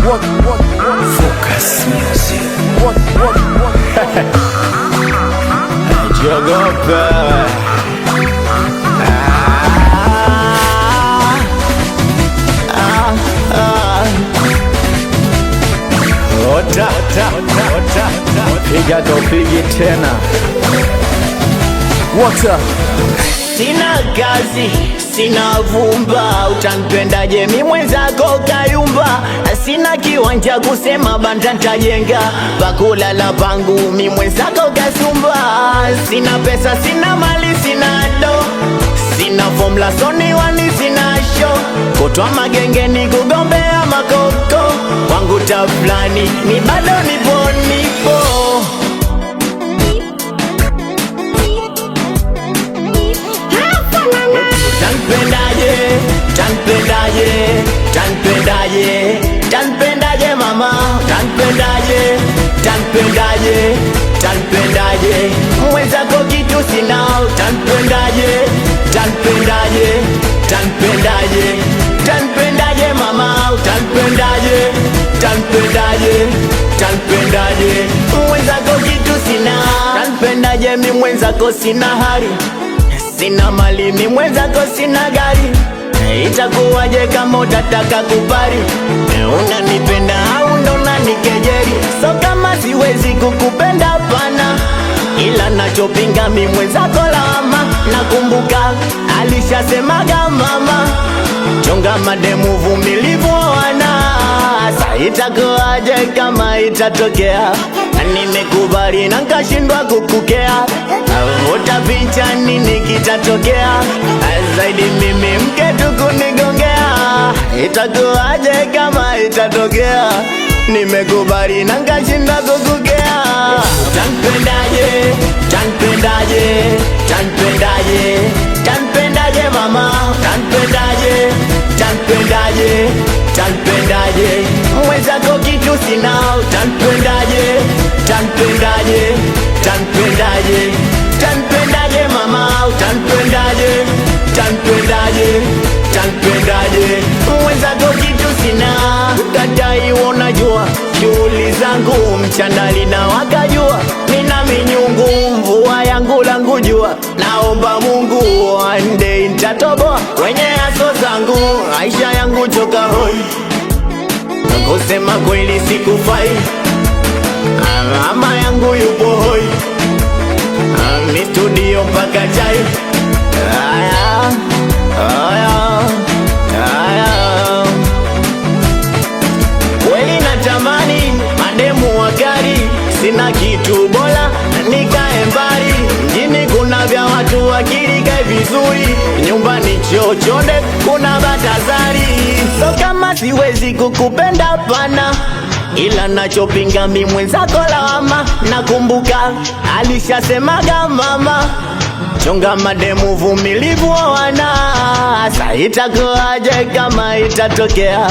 Focus Music. Jogope. Ota. Piga topigi tena. Water. Sina kazi, sina vumba, utanpendaje mi mwenzako kayumba. Sina kiwanja kusema banda ntajenga, pakulala pangu mi mwenzako kasumba. Sina pesa, sina mali, sina do, sina formula soni wani, sina show. Kutwa magengeni kugombea makoko, wangu taflani ni bado nipo. Tanpendaje mama, tanpendaje mwenzako kitu sina. Tanpendaje mama, tanpendaje mwenzako kitu sina. Tanpendaje mi mwenzako sina hali, sina mali mi mwenzako sina gari. Itakuwaje kama utataka kupari? Unanipenda au ndo unanikejeli? So kama siwezi kukupenda pana, ila nachopinga mi mwenzako lawama. Nakumbuka alishasemaga mama, chonga mademu vumilivu wana. Sa itakuwaje kama itatokea nimekubali na nkashindwa kukukea? Utaficha nini kitatokea? Zaidi mimi mketu kunigongea. Itakuwaje kama itatokea nimekubali na nkashindwa kukukea? Tanpendaje mama, tanpendaje mwenzako kitu sina. Tanpendaje mama, tanpendaje mwenzako kitu sina. Ukadai unajua shughuli zangu mchandali na wakajua, nina minyungu mvua yangu langu jua. Naomba Mungu one day nitatoboa kwenye aso zangu, maisha yangu choka hoi. Kusema kweli sikufai, mama yangu yupo hoi, mi studio mpaka chai. Kweli natamani mademu wakari, sina kitu bora nikae mbali. Mjini kuna vya watu wakirikae vizuri, nyumbani chochonde kuna batazari. So kama siwezi kukupenda pana, ila nachopinga mi mwenzako lawama. Nakumbuka alishasemaga mama, chonga mademu vumilivu wana. Sa itakuwaje kama itatokea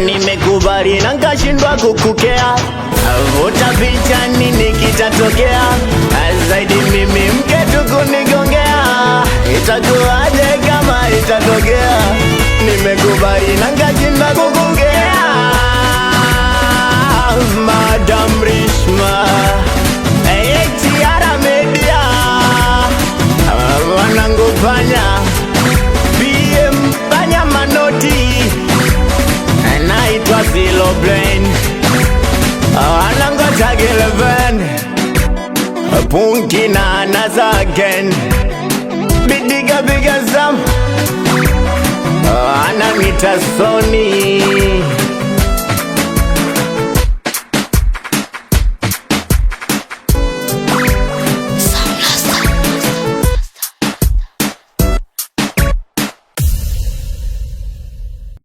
nimekubali na nkashindwa kukukea? Utaficha nini kitatokea? Zaidi mimi mketu kunigongea. Itakuwaje kama itatokea nimekubali na nkashindwa kukukea? Madam Rishma, Tiara Media, wanangu Panya, BM Panya Manoti, naitwa Zilo Brain, wanangu Tag 11, Punky na Nazagen, Bidiga Zam, ananita Sony.